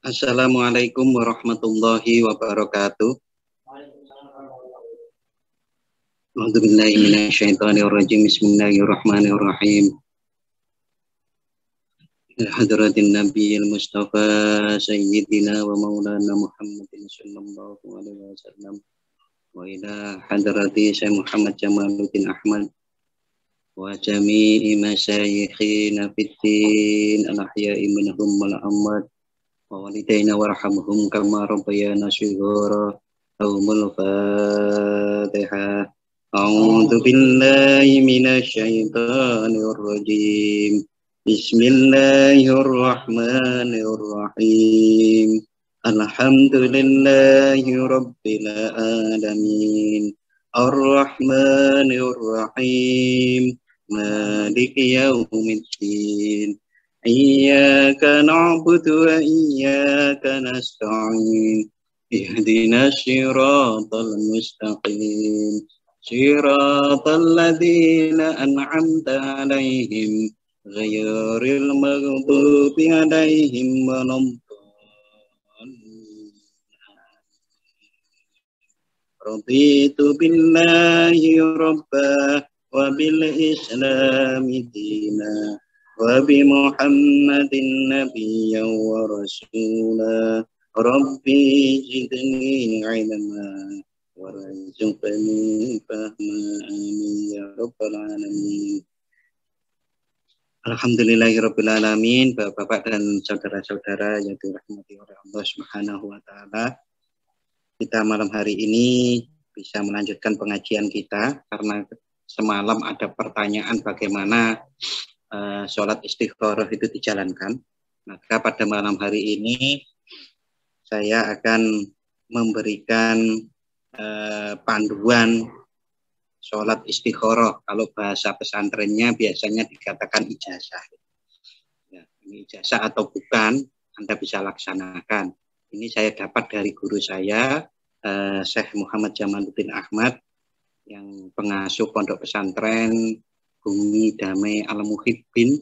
Assalamualaikum warahmatullahi wabarakatuh. A'udzubillahi minasyaitonirrajim. Bismillahirrahmanirrahim. Hadratin Nabiyil Mustafa Sayyidina wa Maulana Muhammadin sallallahu alaihi wasallam. Wa ila hadrati Syekh Muhammad Jamaluddin Ahmad wa jami'i masyayikhina fiddin al-ahya'i minhum wal amwat wa walidayna warhamhum kama rabbayana shighara. Aumul Fatihah. A'udzu billahi minasyaitonir rajim. Bismillahirrahmanirrahim. Alhamdulillahi rabbil alamin. Ar-Rahmanir Rahim. Maliki yaumiddin. Iyyaka na'budu wa iyyaka nasta'in. Ihdinas siratal mustaqim. Siratal ladzina an'amta 'alaihim ghairil maghdubi 'alaihim waladdallin. Raditu billahi rabba wa bil islami dina wa bi Muhammadin nabiyyan wa rasula. Rabbi zidni ilma warzuqni fahma. Amin ya rabbal alamin. Alhamdulillahirabbil alamin. Bapak-bapak dan saudara-saudara yang dirahmati oleh Allah Subhanahu wa taala. Kita malam hari ini bisa melanjutkan pengajian kita karena semalam ada pertanyaan bagaimana sholat istikharah itu dijalankan. Maka pada malam hari ini saya akan memberikan panduan sholat istikharah. Kalau bahasa pesantrennya biasanya dikatakan ijazah. Ya, ini ijazah atau bukan, Anda bisa laksanakan. Ini saya dapat dari guru saya, Syekh Muhammad Jamaluddin Ahmad, yang pengasuh pondok pesantren Bumi Damai Al-Muhibbin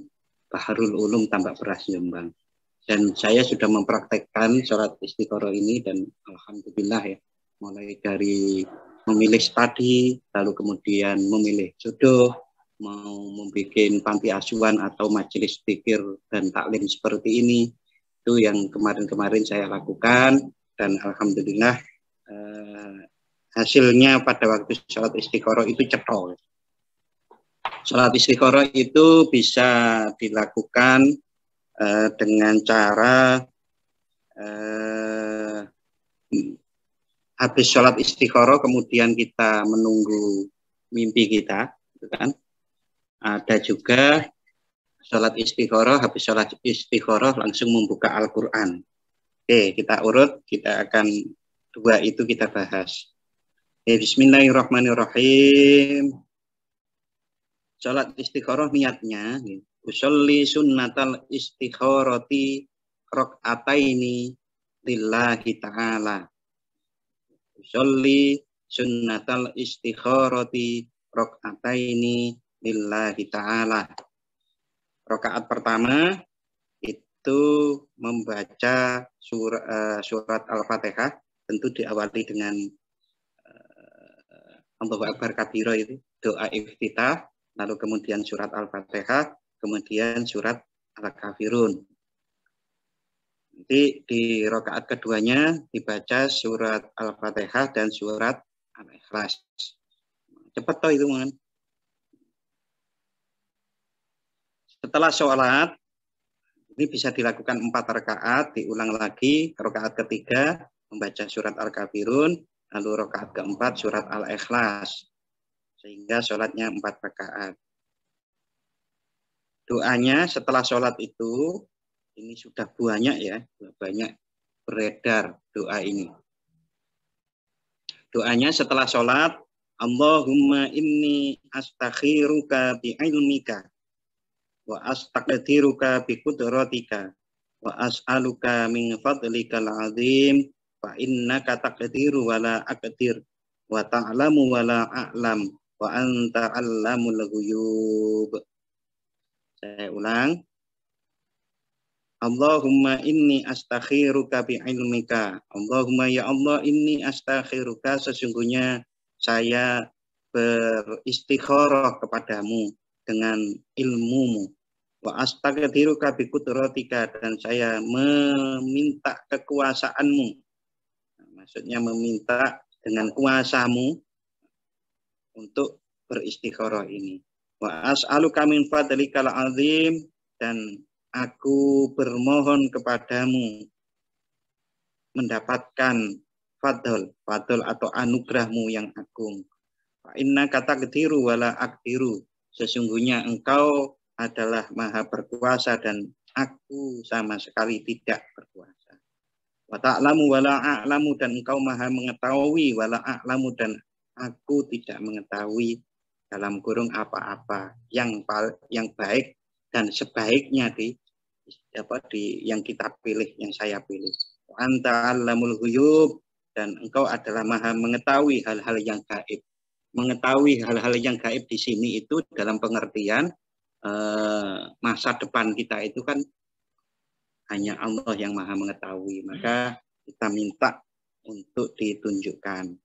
Baharul Ulum Tambak Beras Jombang. Dan saya sudah mempraktekkan sholat istikharah ini dan alhamdulillah ya, mulai dari memilih studi, lalu kemudian memilih jodoh, mau membuat panti asuhan atau majelis zikir dan taklim seperti ini, itu yang kemarin-kemarin saya lakukan dan alhamdulillah hasilnya pada waktu sholat istikharah itu cetol. Sholat istikharah itu bisa dilakukan dengan cara habis sholat istikharah kemudian kita menunggu mimpi kita, gitu kan? Ada juga sholat istikharah, habis sholat istikharah langsung membuka Al-Quran. Oke, kita urut, kita akan dua itu kita bahas. Bismillahirrahmanirrahim. Sholat istikharah niatnya, usolli sunnatal istikharati rok'ataini lillahi ta'ala. Usolli sunnatal istikharati rok'ataini lillahi ta'ala. Rakaat pertama itu membaca surat Al-Fatihah, tentu diawali dengan Allahu Akbar kabira, itu doa iftitah, lalu kemudian surat Al-Fatihah, kemudian surat Al-Kafirun. Nanti di rakaat keduanya dibaca surat Al-Fatihah dan surat Al-Ikhlas. Cepat toh itu, man. Setelah sholat, ini bisa dilakukan 4 rakaat, diulang lagi, rakaat ketiga membaca surat Al-Kafirun, lalu rakaat keempat surat Al-Ikhlas, sehingga sholatnya 4 rakaat. Doanya setelah sholat itu, ini sudah banyak ya, banyak beredar doa ini. Doanya setelah sholat, Allahumma inni astakhiruka bi'ilmika wa astaqdiruka biqudratika wa as'aluka min fadlikal azim fa innaka taqdiru wa la aqdir wa ta'lamu wa la a'lam wa anta 'allamul ghuyub. Saya ulang. Allahumma inni astakhiruka bi'ilmika. Allahumma ya Allah inni astakhiruka, sesungguhnya saya beristikharah kepadamu dengan ilmumu. Wa astaghfiruka bi qudratika, dan saya meminta kekuasaanmu. Maksudnya meminta dengan kuasamu untuk beristikharah ini. Wa as'aluka min fadlikal azim, dan aku bermohon kepadamu mendapatkan fadl atau anugerahmu yang agung. Fa innaka taqdiru wala aqdiru, sesungguhnya engkau adalah maha berkuasa dan aku sama sekali tidak berkuasa. Wa ta'lamu wala a'lamu, dan engkau maha mengetahui, wala a'lamu, dan aku tidak mengetahui, dalam kurung apa-apa yang baik dan sebaiknya di yang kita pilih, yang saya pilih. Anta 'allamul ghuyub, dan engkau adalah maha mengetahui hal-hal yang gaib. Mengetahui hal-hal yang gaib di sini itu dalam pengertian masa depan kita itu kan hanya Allah yang maha mengetahui. Maka kita minta untuk ditunjukkan.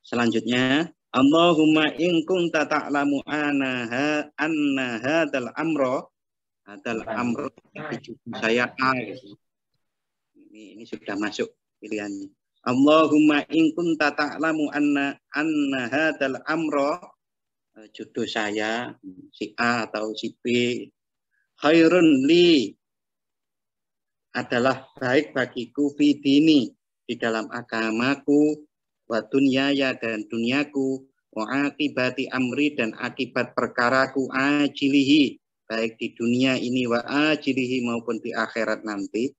Selanjutnya, Allahumma in kunta ta'lamu anna hadzal amra, saya A. Ini sudah masuk pilihannya. Allahumma in kunta ta'lamu anna hadzal amra, jodoh saya si A atau si B, khairun li, adalah baik bagiku, fi dini, di dalam agamaku, wa dunyaya, dan duniaku, wa akibati amri, dan akibat perkaraku, ajilihi, baik di dunia ini, wa ajilihi, maupun di akhirat nanti.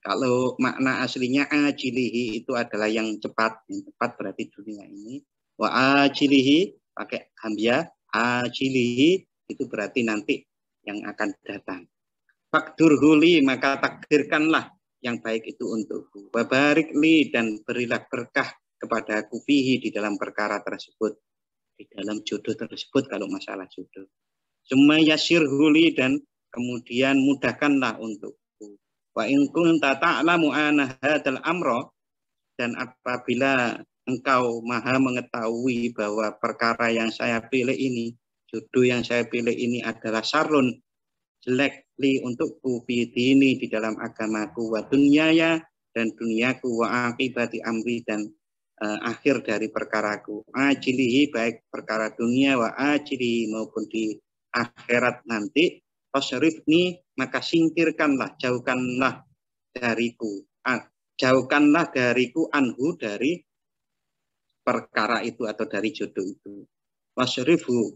Kalau makna aslinya ajilihi itu adalah yang cepat berarti dunia ini. Wa ajilihi pakai hamzah, ajilihi itu berarti nanti yang akan datang. Fakdurhuli, maka takdirkanlah yang baik itu untukku. Wabarikli, dan berilah berkah kepada aku fihi, di dalam perkara tersebut, di dalam jodoh tersebut kalau masalah jodoh. Summa yasirhuli, dan kemudian mudahkanlah untukku. Wa in kunta ta'lamu anna hadzal amra, dan apabila engkau maha mengetahui bahwa perkara yang saya pilih ini, jodoh yang saya pilih ini adalah sarun, jelek, li, untukku, bidini, di dalam agamaku, wa dunyaya, dan duniaku, wa akibati amri, dan akhir dari perkaraku, ajilihi, baik perkara dunia, wa ajilihi, maupun di akhirat nanti, fasrifni, maka singkirkanlah, jauhkanlah dariku, anhu, dari perkara itu atau dari jodoh itu. Wasrifu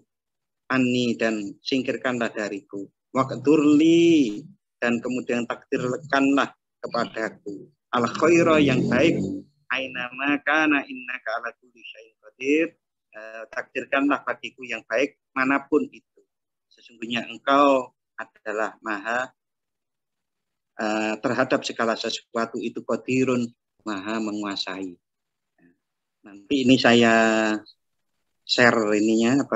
anni, dan singkirkanlah dariku. Waqdurli, dan kemudian takdirkanlah kepadaku al khaira, yang baik, aina ma kana innaka ala kulli syai'in qadir, takdirkanlah bagiku yang baik manapun itu, sesungguhnya engkau adalah maha terhadap segala sesuatu itu qadirun, maha menguasai. Nanti ini saya share ininya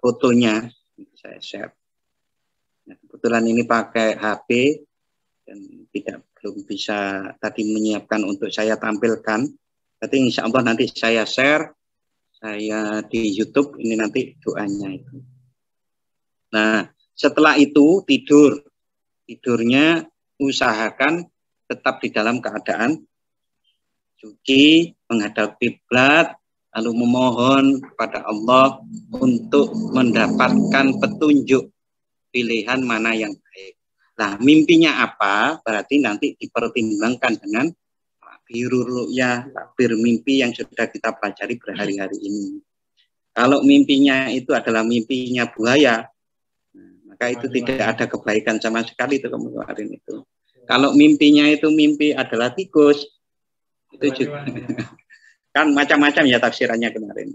fotonya, saya share. Nah, kebetulan ini pakai HP dan belum bisa tadi menyiapkan untuk saya tampilkan. Tapi insya Allah nanti saya share, saya di YouTube ini nanti doanya itu. Nah, setelah itu tidurnya usahakan tetap di dalam keadaan suci, menghadap kiblat, lalu memohon kepada Allah untuk mendapatkan petunjuk pilihan mana yang baik. Nah, mimpinya apa? Berarti nanti dipertimbangkan dengan takbir ru'ya, takbir mimpi yang sudah kita pelajari berhari-hari ini. Kalau mimpinya itu adalah mimpinya buaya, maka itu tidak ada kebaikan sama sekali itu kemarin itu. Kalau mimpinya itu mimpi adalah tikus, itu juga kan macam-macam ya tafsirannya kemarin.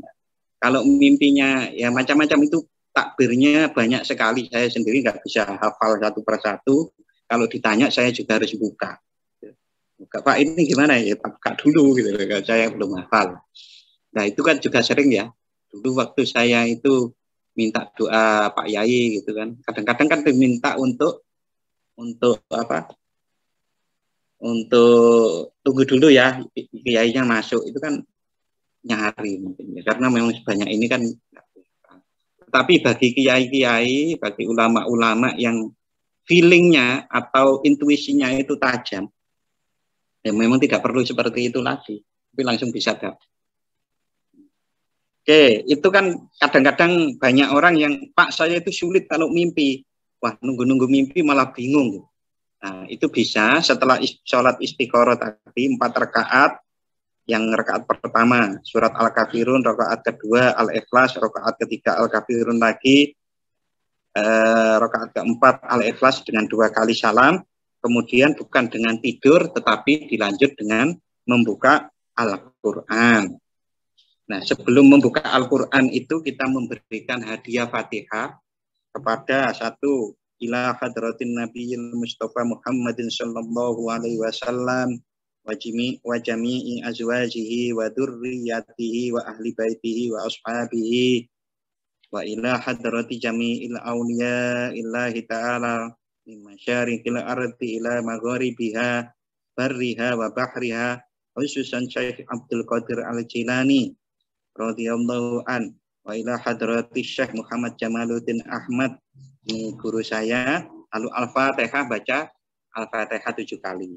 Kalau mimpinya ya macam-macam, itu takbirnya banyak sekali, saya sendiri nggak bisa hafal satu persatu. Kalau ditanya saya juga harus buka. Pak ini gimana ya, buka dulu gitu, saya belum hafal. Nah itu kan juga sering ya. Dulu waktu saya itu minta doa Pak Yai gitu kan, kadang-kadang kan diminta untuk untuk apa? Untuk tunggu dulu ya kiainya masuk, itu kan nyari mungkin ya, karena memang sebanyak ini kan. Tapi bagi kiai-kiai, bagi ulama-ulama yang feelingnya atau intuisinya itu tajam, ya memang tidak perlu seperti itu lagi, tapi langsung bisa dapat. Oke, itu kan kadang-kadang banyak orang yang, Pak, saya itu sulit kalau mimpi. Wah, nunggu-nunggu mimpi malah bingung. Nah, itu bisa setelah sholat istikharah tadi 4 rakaat, yang rakaat pertama surat Al-Kafirun, rakaat kedua Al-Ikhlas, rakaat ketiga Al-Kafirun lagi, rakaat keempat Al-Ikhlas dengan 2 kali salam, kemudian bukan dengan tidur tetapi dilanjut dengan membuka Al-Quran. Nah, sebelum membuka Al-Quran itu kita memberikan hadiah Fatihah kepada satu ila hadratin nabiyil Mustafa Muhammadin sallallahu alaihi wasallam wa jami'i azwajihi wa dzurriyyatihi wa ahli baitihi wa ashabihi wa ila hadrati jami'il awliya illahi ta'ala min masyariqil ardi ila magharibiha barriha wa bahriha, khususan Syekh Abdul Qadir Al-Jilani radhiyallahu an, wa ila hadrati Syekh Muhammad Jamaluddin Ahmad, ini guru saya. Lalu Al-Fatihah, baca Al-Fatihah 7 kali.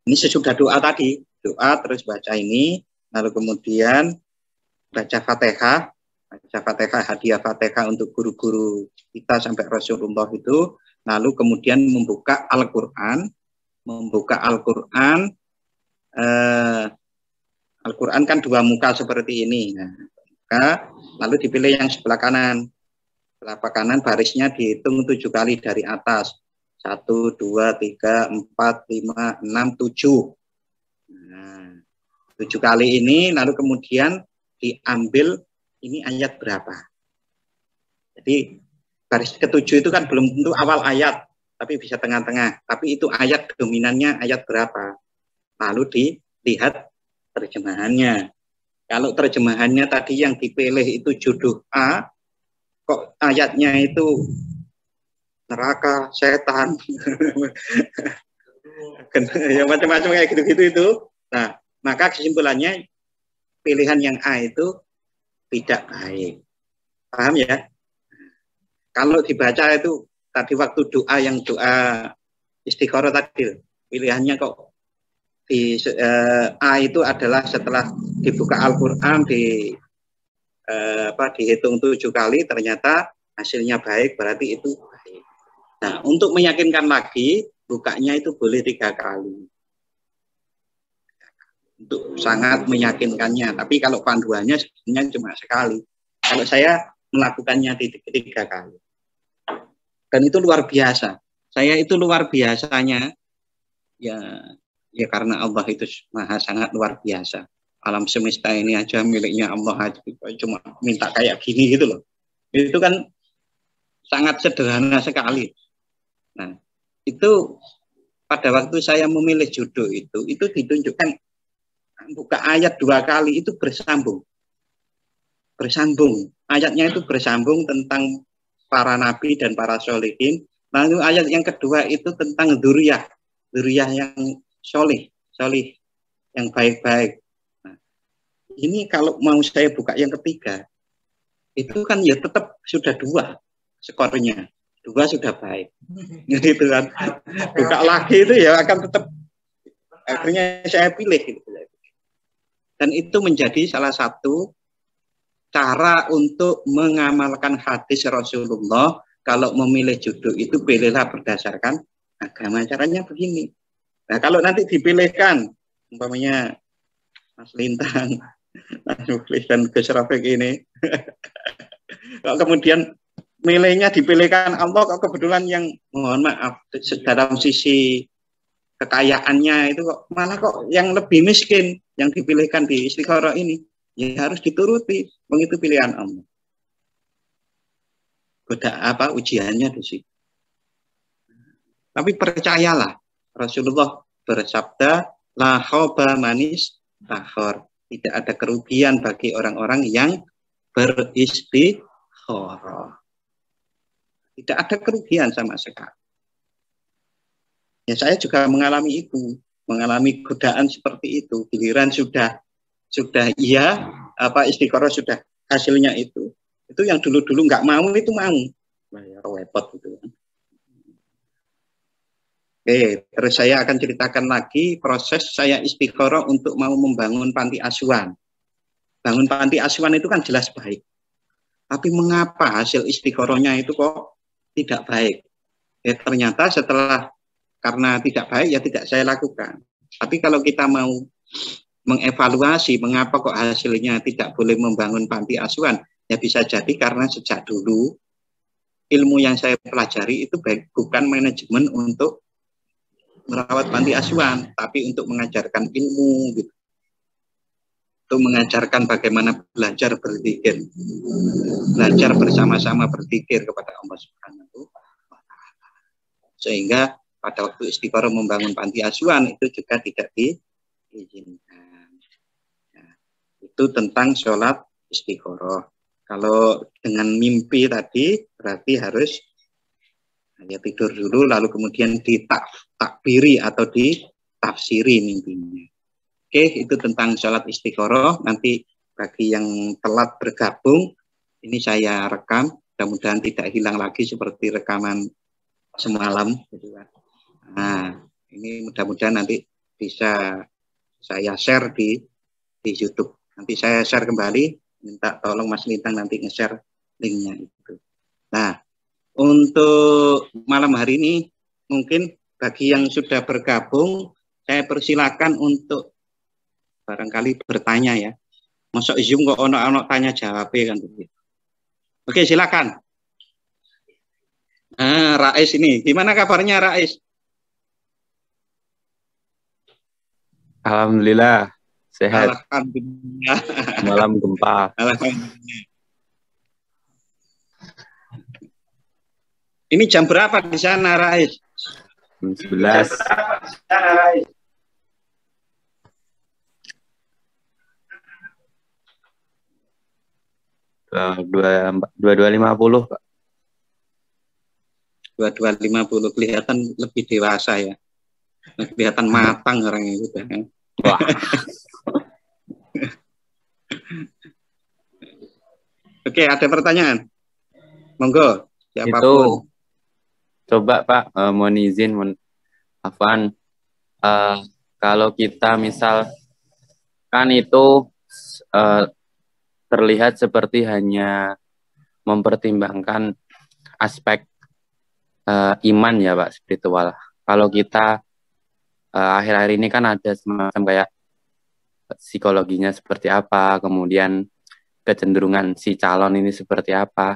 Ini sesudah doa tadi, doa terus baca ini, lalu kemudian baca Fatihah, hadiah Fatihah untuk guru-guru kita sampai Rasulullah itu, lalu kemudian membuka Al-Quran, Al-Quran kan 2 muka seperti ini. Nah, lalu dipilih yang sebelah kanan. Sebelah kanan barisnya dihitung 7 kali dari atas. 1, 2, 3, 4, 5, 6, 7. Nah, 7 kali ini lalu kemudian diambil ini ayat berapa. Jadi baris ke-7 itu kan belum tentu awal ayat, tapi bisa tengah-tengah. Tapi itu ayat dominannya ayat berapa. Lalu dilihat terjemahannya. Kalau terjemahannya tadi yang dipilih itu judul A, kok ayatnya itu neraka, setan, ya macam-macam kayak gitu-gitu itu. Nah, maka kesimpulannya pilihan yang A itu tidak baik. Paham ya? Kalau dibaca itu tadi waktu doa yang doa istikharah tadi, pilihannya kok di A itu adalah setelah dibuka Al-Quran dihitung 7 kali, ternyata hasilnya baik, berarti itu baik. Nah, untuk meyakinkan lagi, bukanya itu boleh 3 kali. Untuk sangat meyakinkannya. Tapi kalau panduannya sebenarnya cuma sekali. Kalau saya melakukannya 3 kali. Dan itu luar biasa. Saya itu luar biasanya, ya karena Allah itu maha sangat luar biasa. Alam semesta ini aja miliknya Allah aja, cuma minta kayak gini gitu loh. Itu kan sangat sederhana sekali. Nah, itu pada waktu saya memilih judul itu ditunjukkan buka ayat 2 kali itu bersambung. Ayatnya itu bersambung tentang para nabi dan para sholihin. Lalu ayat yang kedua itu tentang dzurriyyah yang solih, yang baik-baik. Nah, ini kalau mau saya buka yang ketiga, itu kan ya tetap sudah 2 skornya, 2 sudah baik. Gitu kan. Buka lagi itu ya akan tetap, akhirnya saya pilih. Gitu. Dan itu menjadi salah satu cara untuk mengamalkan hadis Rasulullah. Kalau memilih judul itu pilihlah berdasarkan agama. Caranya begini. Nah, kalau nanti dipilihkan, umpamanya Mas Lintang, Mas Muflis dan Gus Rafiq ini, kalau kemudian milihnya dipilihkan Allah, kok kebetulan yang mohon maaf dalam sisi kekayaannya itu kok malah kok yang lebih miskin yang dipilihkan di istikharah ini, ya harus dituruti, begitu pilihan Allah. Beda ujiannya di situ. Tapi percayalah, Rasulullah bersabda, la khaba manis takhor. Tidak ada kerugian bagi orang-orang yang beristikharah. Tidak ada kerugian sama sekali. Ya saya juga mengalami itu, mengalami godaan seperti itu. Giliran sudah iya, istiqoroh sudah hasilnya itu yang dulu nggak mau itu mau. Nah, ya, repot gitu. Oke, terus saya akan ceritakan lagi proses saya istiqoroh untuk mau membangun panti asuhan. Bangun panti asuhan itu kan jelas baik. Tapi mengapa hasil istiqorohnya itu kok tidak baik? Ya, ternyata setelah karena tidak baik ya tidak saya lakukan. Tapi kalau kita mau mengevaluasi mengapa kok hasilnya tidak boleh membangun panti asuhan, ya bisa jadi karena sejak dulu ilmu yang saya pelajari itu bukan manajemen untuk merawat panti asuhan, tapi untuk mengajarkan ilmu, gitu. Untuk mengajarkan bagaimana belajar berpikir, belajar bersama-sama berpikir kepada Allah Subhanahu wa Ta'ala. Sehingga pada waktu istiqoroh membangun panti asuhan itu juga tidak diizinkan. Nah, itu tentang sholat istiqoroh. Kalau dengan mimpi tadi berarti harus ya tidur dulu lalu kemudian ditakbiri atau ditafsiri mimpinya. Oke, itu tentang sholat istiqoroh. Nanti bagi yang telat bergabung, ini saya rekam. Mudah-mudahan tidak hilang lagi seperti rekaman semalam. Nah, ini mudah-mudahan nanti bisa saya share di YouTube. Nanti saya share kembali. Minta tolong Mas Lintang nanti nge-share linknya itu. Nah, untuk malam hari ini mungkin bagi yang sudah bergabung, saya persilakan untuk barangkali bertanya ya. Masuk Zoom kok ono tanya jawab kan begitu. Oke, silakan. Rais ini, gimana kabarnya Rais? Alhamdulillah sehat. Alhamdulillah. Malam gempa. Alhamdulillah. Ini jam berapa di sana, Rais? Jam 11. Dua 50, Pak. 22.50 kelihatan lebih dewasa ya. Kelihatan matang orang itu. Wah. Oke, ada pertanyaan? Monggo, siapapun. Itu coba Pak, mohon izin, Afwan, kalau kita misal kan itu terlihat seperti hanya mempertimbangkan aspek iman ya Pak, spiritual. Kalau kita akhir-akhir ini kan ada semacam kayak psikologinya seperti apa, kemudian kecenderungan si calon ini seperti apa.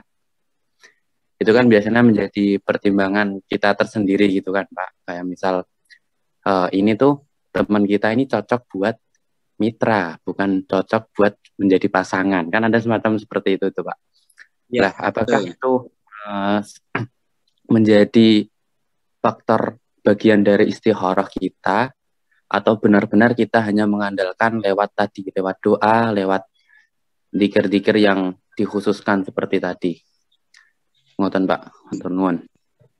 Itu kan biasanya menjadi pertimbangan kita tersendiri gitu kan Pak. Kayak misal ini tuh teman kita ini cocok buat mitra, bukan cocok buat menjadi pasangan. Kan ada semacam seperti itu tuh Pak. Ya, nah, apakah itu menjadi faktor bagian dari istikharah kita, atau benar-benar kita hanya mengandalkan lewat doa, lewat dzikir-dzikir yang dikhususkan seperti tadi? Ngoten Pak, matur nuwun.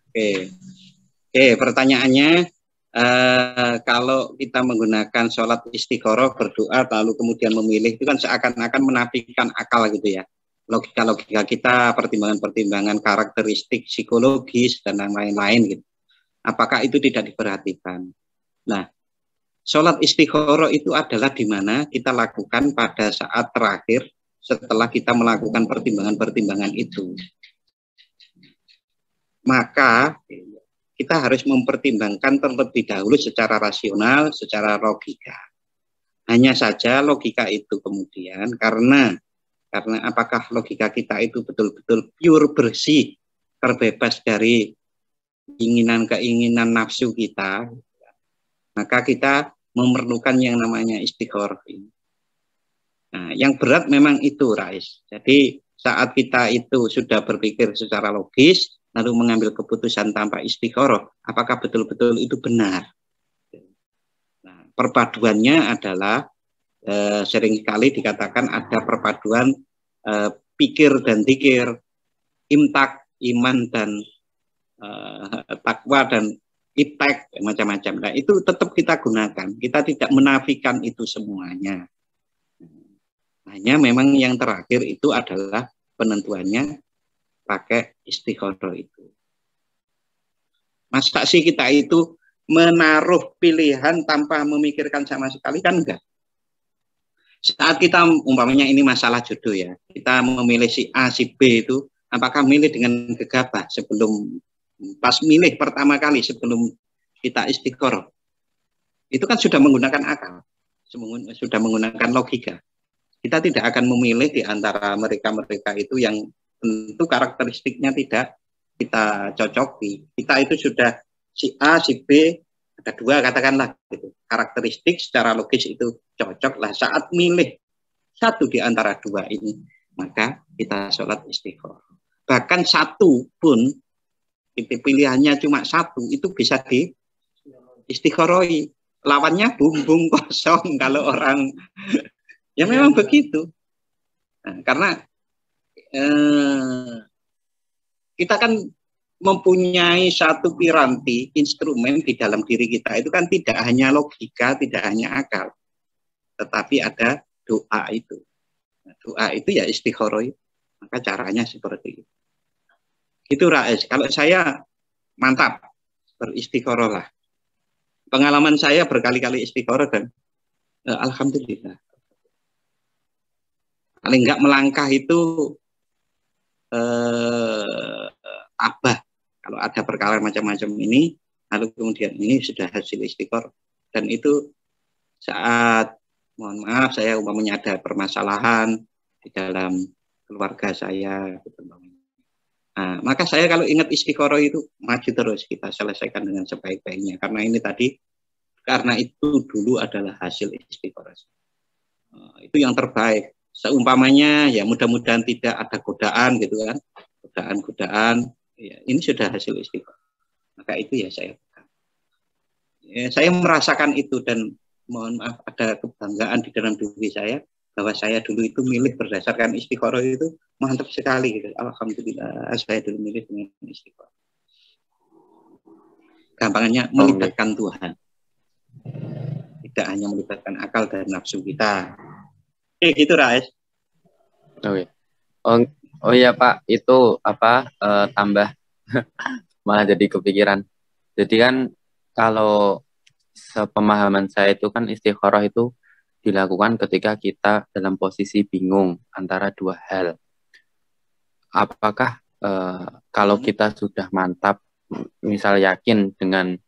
Oke, pertanyaannya kalau kita menggunakan sholat istikharah, berdoa lalu kemudian memilih, itu kan seakan-akan menafikan akal gitu ya. Logika kita, pertimbangan-pertimbangan karakteristik psikologis dan lain-lain gitu. Apakah itu tidak diperhatikan? Nah, sholat istikharah itu adalah di mana kita lakukan pada saat terakhir setelah kita melakukan pertimbangan-pertimbangan itu. Maka kita harus mempertimbangkan terlebih dahulu secara rasional, secara logika. Hanya saja logika itu kemudian karena apakah logika kita itu betul-betul pure, bersih, terbebas dari keinginan-keinginan nafsu kita, maka kita memerlukan yang namanya istikharah. Nah, yang berat memang itu, Rais. Jadi saat kita itu sudah berpikir secara logis, lalu mengambil keputusan tanpa istikharah, apakah betul-betul itu benar? Nah, perpaduannya adalah seringkali dikatakan ada perpaduan pikir dan dzikir, imtak, iman dan takwa dan iptek, macam-macam. Nah, itu tetap kita gunakan. Kita tidak menafikan itu semuanya. Hanya memang yang terakhir itu adalah penentuannya pakai istikharah itu. Masa sih kita itu menaruh pilihan tanpa memikirkan sama sekali, kan enggak. Saat kita umpamanya ini masalah jodoh ya, kita memilih si A, si B itu, apakah milih dengan gegabah sebelum pas milih pertama kali sebelum kita istikharah? Itu kan sudah menggunakan akal, sudah menggunakan logika. Kita tidak akan memilih di antara mereka-mereka itu yang tentu karakteristiknya tidak kita cocoki. Kita itu sudah si A, si B, ada dua katakanlah gitu. Karakteristik secara logis itu cocok lah. Saat milih satu di antara dua ini, maka kita sholat istikharah. Bahkan satu pun, pilihannya cuma satu, itu bisa di istikharoi. Lawannya bumbung kosong kalau orang ya memang begitu. Nah, karena kita kan mempunyai satu piranti instrumen di dalam diri kita itu kan tidak hanya logika, tidak hanya akal, tetapi ada doa itu. Nah, doa itu ya istikharah. Maka caranya seperti itu. Itu Rais. Kalau saya mantap beristikharah lah. Pengalaman saya berkali-kali istikharah dan alhamdulillah. Paling enggak melangkah itu abah. Kalau ada perkara macam-macam ini, lalu kemudian ini sudah hasil istikharah. Dan itu saat, mohon maaf, saya umpamanya ada permasalahan di dalam keluarga saya. Nah, maka saya kalau ingat istikharah itu, maju terus, kita selesaikan dengan sebaik-baiknya. Karena ini tadi, karena itu dulu adalah hasil istikharah. Itu yang terbaik. Seumpamanya ya mudah-mudahan tidak ada godaan gitu kan, godaan ya, ini sudah hasil istikharah, maka itu ya saya merasakan itu dan mohon maaf ada kebanggaan di dalam diri saya bahwa saya dulu itu milih berdasarkan istikharah itu mantap sekali gitu. Alhamdulillah saya dulu milih dengan istikharah, gampangnya melibatkan Tuhan, tidak hanya melibatkan akal dan nafsu kita. Oke, gitu Rais. Oke. Oh iya Pak, itu apa tambah malah jadi kepikiran. Jadi kan kalau sepemahaman saya itu kan istikharah itu dilakukan ketika kita dalam posisi bingung antara dua hal. Apakah kalau kita sudah mantap, misal yakin dengan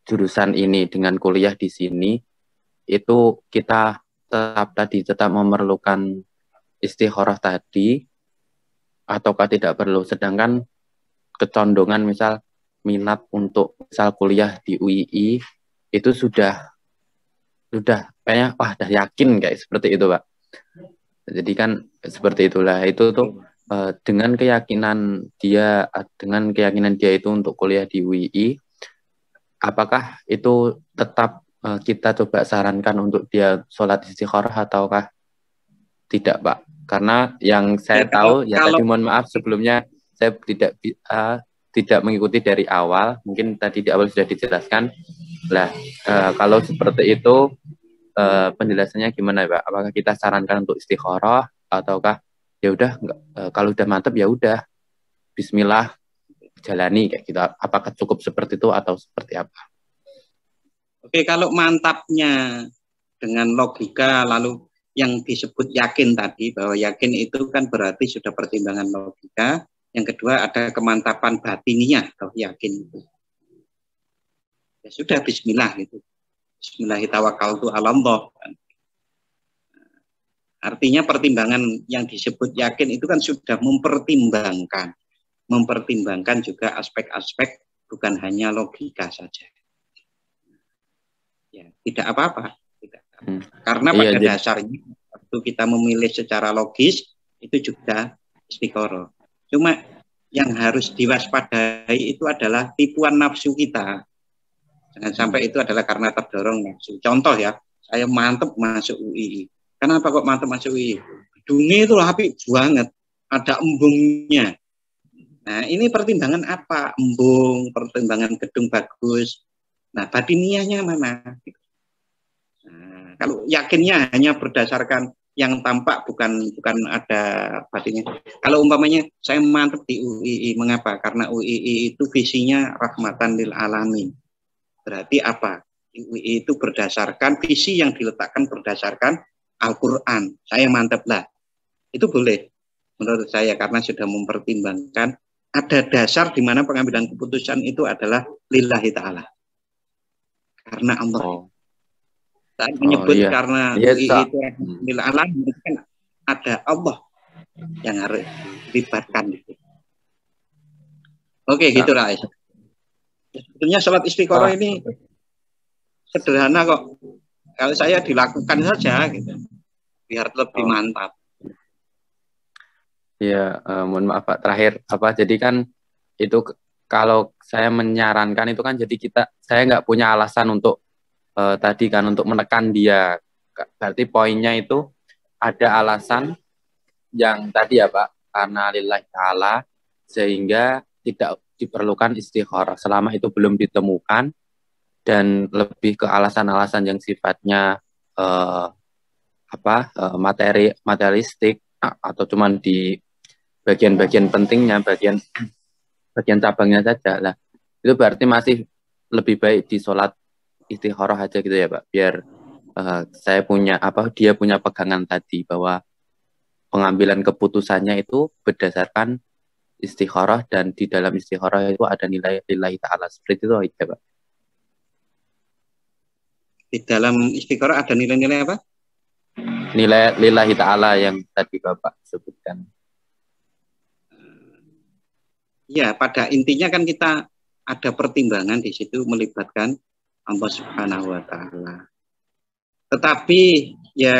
jurusan ini, dengan kuliah di sini, itu kita tetap memerlukan istikharah tadi ataukah tidak perlu, sedangkan kecondongan misal minat untuk misal kuliah di UII itu sudah kayaknya wah dah yakin kayak seperti itu Pak. Jadi kan seperti itulah, itu tuh dengan keyakinan dia itu untuk kuliah di UII, apakah itu tetap kita coba sarankan untuk dia sholat istikharah ataukah tidak Pak? Karena yang saya tahu ya tadi mohon maaf sebelumnya saya tidak mengikuti dari awal, mungkin tadi di awal sudah dijelaskan. Lah kalau seperti itu penjelasannya gimana Pak? Apakah kita sarankan untuk istikharah ataukah ya udah kalau udah mantap ya udah bismillah jalani kayak gitu. Apakah cukup seperti itu atau seperti apa? Oke, kalau mantapnya dengan logika lalu yang disebut yakin tadi, bahwa yakin itu kan berarti sudah pertimbangan logika. Yang kedua ada kemantapan batiniah atau yakin itu. Ya sudah bismillah gitu. Bismillahirrahmanirrahim ala Allah. Artinya pertimbangan yang disebut yakin itu kan sudah mempertimbangkan juga aspek-aspek bukan hanya logika saja. Ya, tidak apa-apa. Karena pada dasarnya waktu kita memilih secara logis itu juga istikharah. Cuma yang harus diwaspadai itu adalah tipuan nafsu kita. Jangan sampai itu adalah karena terdorong nafsu. Contoh ya, saya mantep masuk UI. Kenapa kok mantep masuk UI? Gedungnya itu rapi banget, ada embungnya. Nah, ini pertimbangan apa? Embung, pertimbangan gedung bagus. Nah, batiniahnya mana? Nah, kalau yakinnya hanya berdasarkan yang tampak, bukan ada batinnya. Kalau umpamanya saya mantap di UII, mengapa? Karena UII itu visinya rahmatan lil alamin. Berarti apa? UII itu berdasarkan visi yang diletakkan berdasarkan Al-Quran. Saya mantap lah. Itu boleh menurut saya karena sudah mempertimbangkan ada dasar di mana pengambilan keputusan itu adalah lillahi ta'ala. Karena Allah. Oh. Saat menyebut Iya. karena Yes, UI itu lil alam, kan ada Allah yang harus dilibatkan. Oke, gitu lah. Sebetulnya sholat istiqoroh ini sederhana kok. Kalau saya dilakukan saja gitu, biar lebih mantap. Ya, mohon maaf Pak. Terakhir apa? Jadi kan itu kalau saya menyarankan itu kan jadi saya nggak punya alasan untuk tadi kan untuk menekan dia. Berarti poinnya itu ada alasan yang tadi ya Pak, karena lillahi ta'ala sehingga tidak diperlukan istikharah selama itu belum ditemukan dan lebih ke alasan-alasan yang sifatnya materialistik atau cuman di bagian-bagian pentingnya, bagian cabangnya saja lah. Itu berarti masih lebih baik di sholat istikharah aja gitu ya Pak, biar dia punya pegangan tadi bahwa pengambilan keputusannya itu berdasarkan istikharah dan di dalam istikharah itu ada nilai lillahi ta'ala. Seperti itu aja Pak. Di dalam istikharah ada nilai-nilai apa? Nilai lillahi ta'ala yang tadi Bapak sebutkan. Ya, pada intinya kan kita ada pertimbangan di situ melibatkan Allah Subhanahu wa Ta'ala. Tetapi ya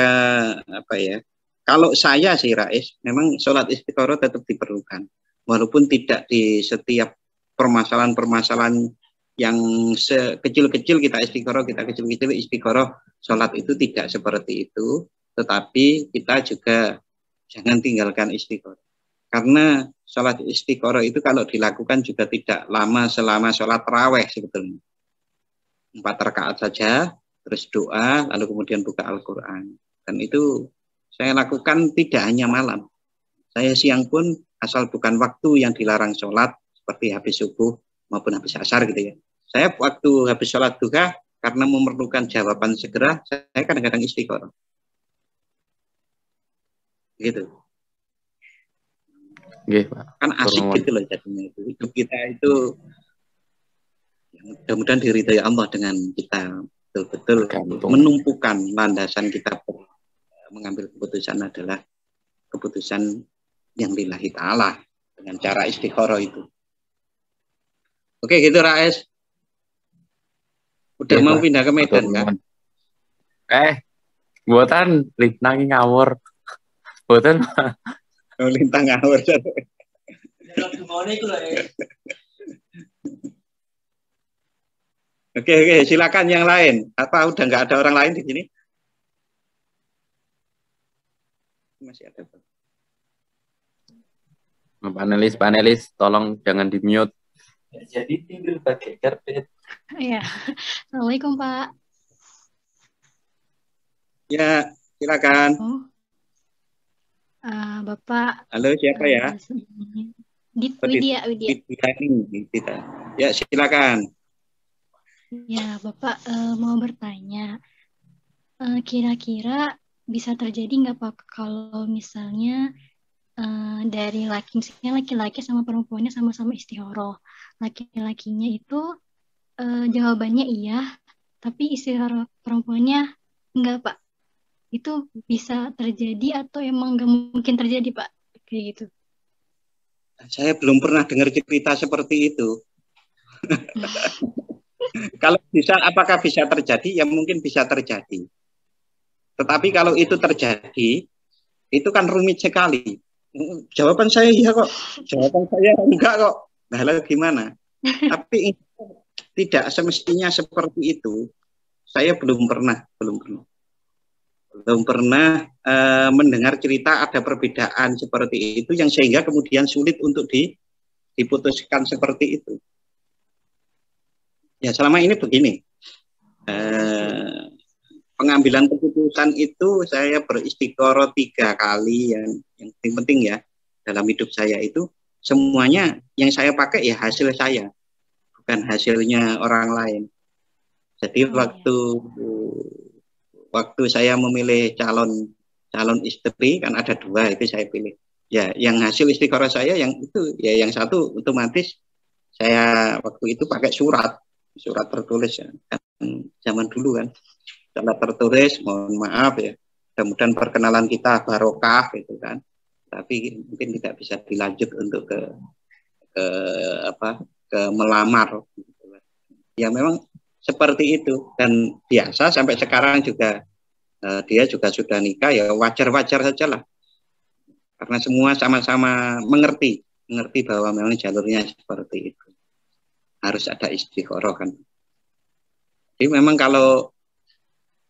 kalau saya sih Rais, memang sholat istikharah tetap diperlukan. Walaupun tidak di setiap permasalahan-permasalahan yang sekecil-kecil kita kecil-kecil istikharah, sholat itu tidak seperti itu. Tetapi kita juga jangan tinggalkan istikharah. Karena sholat istikharah itu kalau dilakukan juga tidak lama selama sholat tarawih sebetulnya. 4 rakaat saja, terus doa, lalu kemudian buka Al-Quran. Dan itu saya lakukan tidak hanya malam. Saya siang pun asal bukan waktu yang dilarang sholat, seperti habis subuh maupun habis asar gitu ya. Saya waktu habis sholat duha, karena memerlukan jawaban segera, saya kadang-kadang istikharah. Gitu. Kan asik gitu loh jadinya itu. Hidup kita itu mudah-mudahan diridhai Allah dengan kita betul-betul menumpukan landasan kita mengambil keputusan adalah keputusan yang lillahi ta'ala dengan cara istikharah itu. Oke gitu Rais. Udah mau pindah ke Medan kan? Buatan lintang ngawur. Buatan lintang ngawur. Oke, silakan yang lain. Apa udah nggak ada orang lain di sini? Masih ada. Panelis, tolong jangan di mute. Jadi tinggal pakai karpet. Ya, Assalamualaikum Pak. Ya, silakan. Bapak. Halo, siapa ya? Widya. Ya, silakan. Ya, Bapak mau bertanya, kira-kira bisa terjadi nggak Pak kalau misalnya dari laki-laki sama perempuannya sama-sama istikharah, laki-lakinya itu jawabannya iya, tapi istikharah perempuannya enggak Pak, itu bisa terjadi atau emang nggak mungkin terjadi Pak, kayak gitu? Saya belum pernah dengar cerita seperti itu. Kalau bisa, apakah bisa terjadi? Ya mungkin bisa terjadi. Tetapi kalau itu terjadi, itu kan rumit sekali. Jawaban saya iya kok, jawaban saya enggak kok. Nah, lalu gimana? Tapi tidak semestinya seperti itu. Saya belum pernah mendengar cerita ada perbedaan seperti itu yang sehingga kemudian sulit untuk diputuskan seperti itu. Ya selama ini begini, pengambilan keputusan itu saya beristikharah 3 kali, yang penting ya dalam hidup saya itu semuanya yang saya pakai ya hasil saya, bukan hasilnya orang lain. Jadi waktu saya memilih calon istri kan ada 2 itu saya pilih. Ya, yang hasil istikharah saya yang itu ya yang satu otomatis saya waktu itu pakai surat tertulis ya. Kan, zaman dulu kan surat tertulis, mohon maaf ya. Mudah-mudahan perkenalan kita barokah gitu kan. Tapi mungkin tidak bisa dilanjut untuk ke melamar. Ya memang seperti itu, dan biasa sampai sekarang juga dia juga sudah nikah, ya wajar-wajar saja lah, karena semua sama-sama mengerti bahwa memang jalurnya seperti itu, harus ada istikharah kan. Jadi memang kalau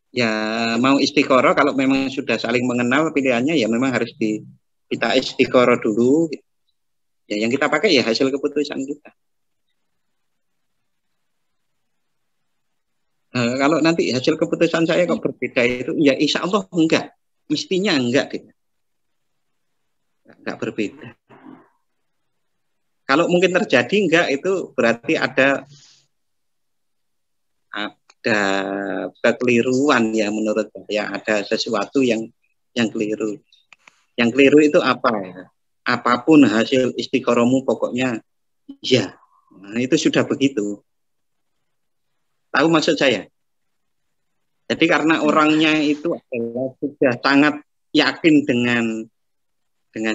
ya mau istikharah, kalau memang sudah saling mengenal pilihannya ya memang harus kita istikharah dulu. Ya yang kita pakai ya hasil keputusan kita. Kalau nanti hasil keputusan saya kok berbeda itu, ya insya Allah enggak, mestinya enggak gitu. Enggak berbeda. Kalau mungkin terjadi enggak, itu berarti ada kekeliruan ya menurut saya, ada sesuatu yang keliru. Yang keliru itu apa ya? Apapun hasil istikharahmu pokoknya ya. Nah, itu sudah begitu. Tahu maksud saya? Jadi karena orangnya itu adalah sudah sangat yakin dengan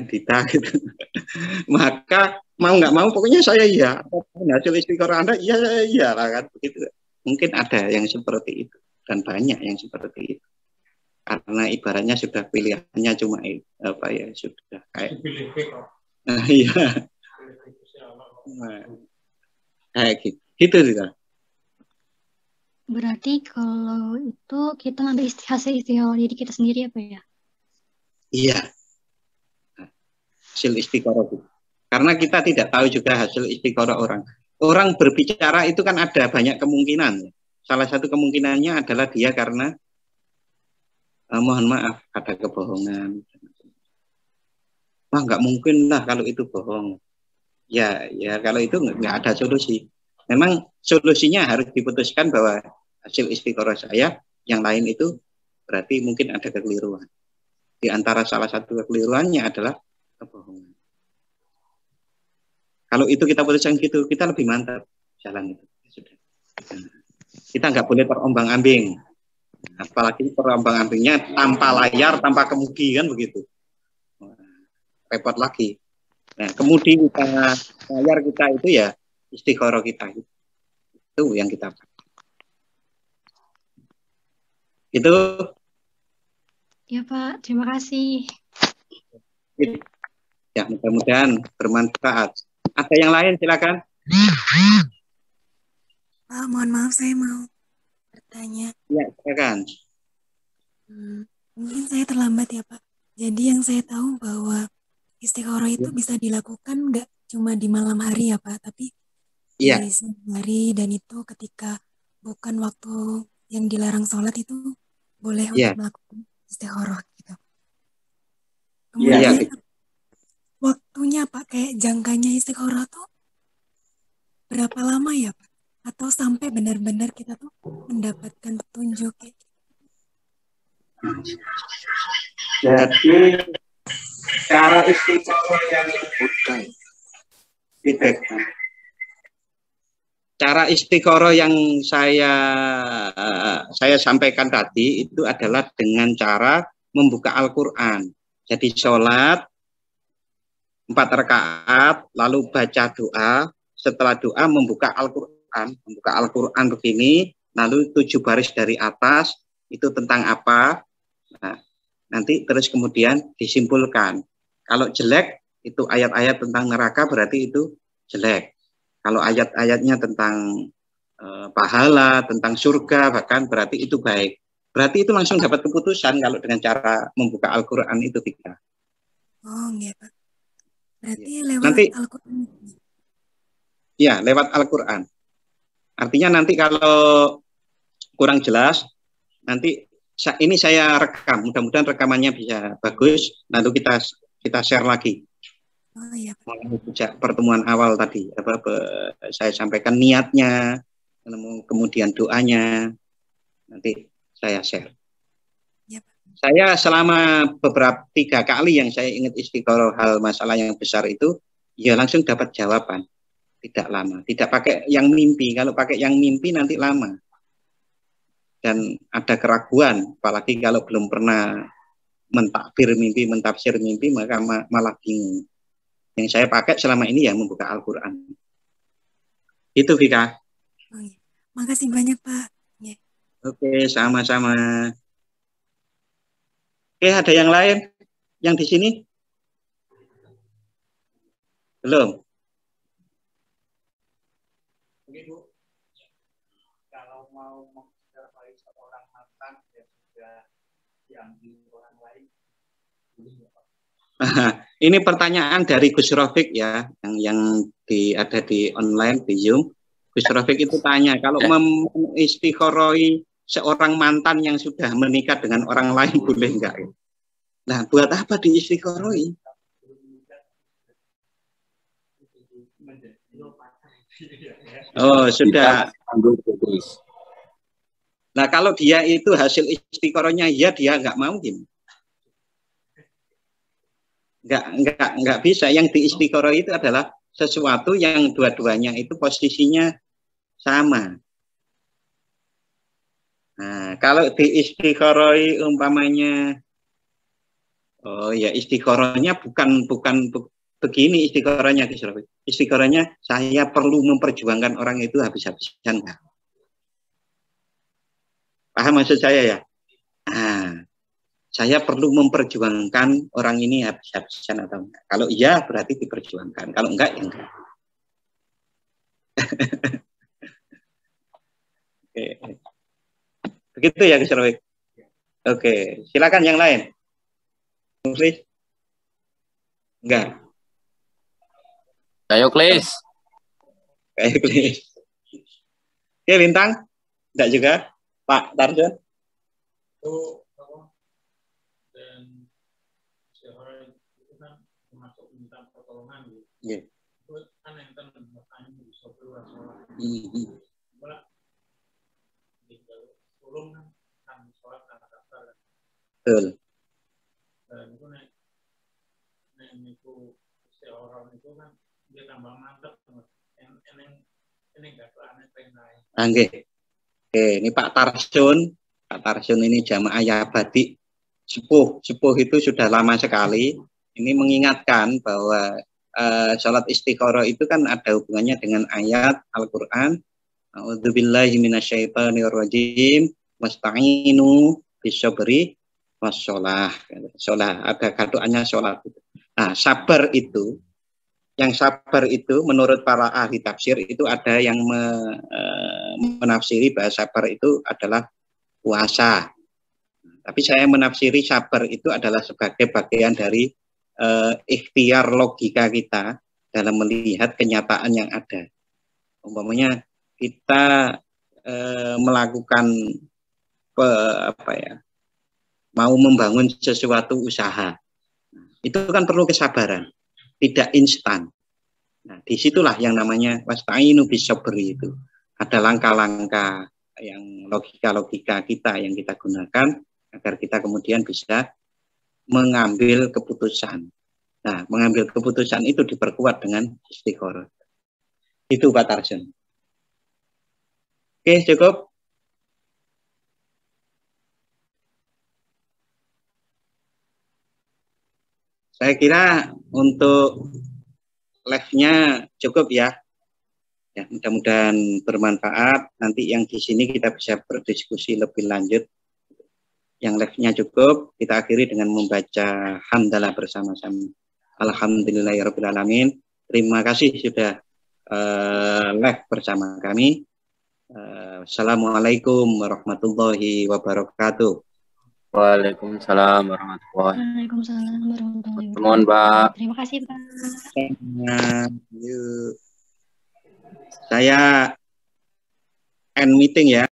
kita gitu. Maka mau nggak mau pokoknya saya ya. Hasil istikharah Anda iya lah kan begitu. Mungkin ada yang seperti itu dan banyak yang seperti itu. Karena ibaratnya sudah pilihannya cuma apa ya, sudah kayak iya. Kayak gitu juga. Berarti kalau itu kita ngambil hasil istikharah diri kita sendiri apa ya? Iya. Hasil istikharah itu. Karena kita tidak tahu juga hasil istikharah orang. Orang berbicara itu kan ada banyak kemungkinan. Salah satu kemungkinannya adalah dia karena mohon maaf ada kebohongan. Wah nggak mungkin lah kalau itu bohong. Ya kalau itu nggak ada solusi. Memang solusinya harus diputuskan bahwa hasil istikharah saya, yang lain itu berarti mungkin ada kekeliruan. Di antara salah satu kekeliruannya adalah kebohongan. Kalau itu kita putuskan gitu, kita lebih mantap jalan itu. Sudah. Kita nggak boleh terombang-ambing. Apalagi terombang-ambingnya tanpa layar, tanpa kemudi kan begitu. Repot lagi. Nah, kemudi kita, layar kita itu ya istikharah kita. Itu yang kita pakai. Itu. Ya Pak, terima kasih. Ya, mudah-mudahan bermanfaat. Ada yang lain silakan. Pak, mohon maaf saya mau bertanya. Ya, silakan. Mungkin saya terlambat ya Pak. Jadi yang saya tahu bahwa istikharah itu bisa dilakukan nggak cuma di malam hari ya Pak, tapi di siang hari, dan itu ketika bukan waktu yang dilarang sholat itu boleh untuk melakukan istikharah gitu. Kemudian waktunya Pak, kayak jangkanya istikharah tuh berapa lama ya Pak? Atau sampai benar-benar kita tuh mendapatkan petunjuk kayak gitu? Jadi cara istikharah yang cara istikharah yang saya sampaikan tadi itu adalah dengan cara membuka Al-Quran. Jadi sholat 4 rakaat, lalu baca doa, setelah doa membuka Al-Quran begini, lalu 7 baris dari atas itu tentang apa. Nah, nanti terus kemudian disimpulkan. Kalau jelek itu ayat-ayat tentang neraka berarti itu jelek. Kalau ayat-ayatnya tentang pahala, tentang surga bahkan berarti itu baik. Berarti itu langsung dapat keputusan kalau dengan cara membuka Al-Quran itu kita. Oh, iya Pak. Berarti lewat Al-Quran. Ya, lewat Al-Quran. Artinya nanti kalau kurang jelas, nanti ini saya rekam. Mudah-mudahan rekamannya bisa bagus. Lalu kita share lagi. Oh iya. Sejak pertemuan awal tadi, saya sampaikan niatnya, kemudian doanya, nanti saya share. Ya, Pak. Saya selama 3 kali yang saya ingat istiqoroh hal masalah yang besar itu, ya langsung dapat jawaban. Tidak lama, tidak pakai yang mimpi. Kalau pakai yang mimpi nanti lama. Dan ada keraguan, apalagi kalau belum pernah mentakbir mimpi, mentafsir mimpi, maka malah bingung. Yang saya pakai selama ini ya membuka Al-Quran. Itu, Vika. Oh, iya. Makasih banyak, Pak. Ya. Oke, sama-sama. Oke, ada yang lain yang di sini? Belum? Oke, Bu. Kalau mau menginterview seorang mantan yang sudah diambil orang lain, ini pertanyaan dari Gus Rofik ya, yang ada di online di Zoom. Gus Rofik itu tanya, kalau mengistiqoroi seorang mantan yang sudah menikah dengan orang lain boleh enggak? Nah, buat apa diistiqoroi? Oh, sudah. Nah, kalau dia itu hasil istiqorohnya ya dia nggak mau gimana? Nggak bisa. Yang diistiqoroh itu adalah sesuatu yang dua-duanya itu posisinya sama. Nah, kalau diistiqoroh umpamanya, oh ya istiqorohnya bukan begini istiqorohnya. Istiqorohnya saya perlu memperjuangkan orang itu habis-habisan. Paham maksud saya ya? Nah, saya perlu memperjuangkan orang ini habis-habisan atau enggak. Kalau iya berarti diperjuangkan. Kalau enggak, ya enggak. Oke. Begitu ya, Gus Roy. Oke, silakan yang lain. Please. Enggak. Ayo, Klis. Kayak Klis. Oke, Bintang. Enggak juga. Pak Tarjo. Dan seorang itu kan termasuk minta pertolongan gitu. Yeah. Itu kan yang kan bertanya di soal sholat. Tolong kan sholat kata kata. Betul. Dan itu nih itu seorang itu kan dia tambah mantap ini nggak aneh pengen. Oke, ini Pak Tarsun. Pak Tarsun ini jamaah Yabadi. Sepuh itu sudah lama sekali. Ini mengingatkan bahwa sholat istiqoroh itu kan ada hubungannya dengan ayat Al-Quran. A'udzubillahi minasyaitonirrajim. Wasta'inu bisobri wassalah. Ada doanya sholat. Nah, sabar itu, yang sabar itu menurut para ahli tafsir itu ada yang menafsiri bahwa sabar itu adalah puasa. Tapi saya menafsiri sabar itu adalah sebagai bagian dari ikhtiar logika kita dalam melihat kenyataan yang ada. Umpamanya kita melakukan mau membangun sesuatu usaha, itu kan perlu kesabaran, tidak instan. Nah, disitulah yang namanya wasta'inu bisobri itu. Ada langkah-langkah yang logika-logika kita yang kita gunakan agar kita kemudian bisa mengambil keputusan. Nah, mengambil keputusan itu diperkuat dengan istiqoroh. Itu Pak Tarsun. Oke, cukup. Saya kira untuk live-nya cukup ya. Ya, mudah-mudahan bermanfaat. Nanti yang di sini kita bisa berdiskusi lebih lanjut. Yang live-nya cukup, kita akhiri dengan membaca hamdalah bersama-sama. Alhamdulillahirrahmanirrahim. Terima kasih sudah live bersama kami. Assalamualaikum warahmatullahi wabarakatuh. Waalaikumsalam warahmatullahi wabarakatuh. Waalaikumsalam warahmatullahi wabarakatuh. Mohon, Pak. Terima kasih, Pak. Yuk. Saya end meeting ya.